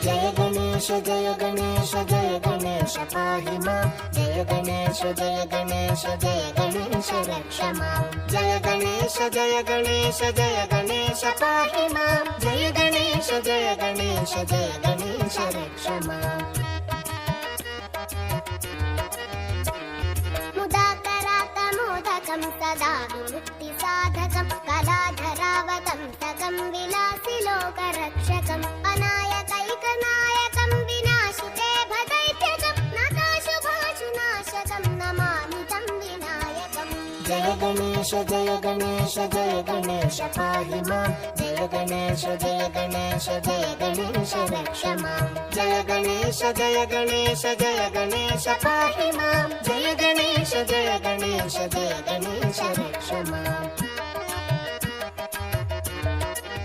जय गणेश जय गणेश जय गणेश पाहि मां जय गणेश जय गणेश जय गणेश रक्ष मां जय गणेश जय गणेश जय गणेश पाहि मां जय गणेश जय गणेश जय गणेश रक्ष मां मुदाकरातमोदकं सदा विमुक्तिसाधकं कलाधरावतं सकं विलासि लोकरक्षकम् अनायकैकनायकं विनाशिते भदैत्यकं नताशुभाशुनाशकं नमामि तं विनायकम् जय गणेश जय गणेश जय गणेश पाहि मां जय गणेश जय गणेश जय गणेश रक्ष मां जय गणेश जय गणेश जय गणेश पाहि मां जय गणेश जय गणेश जय गणेश रक्ष मां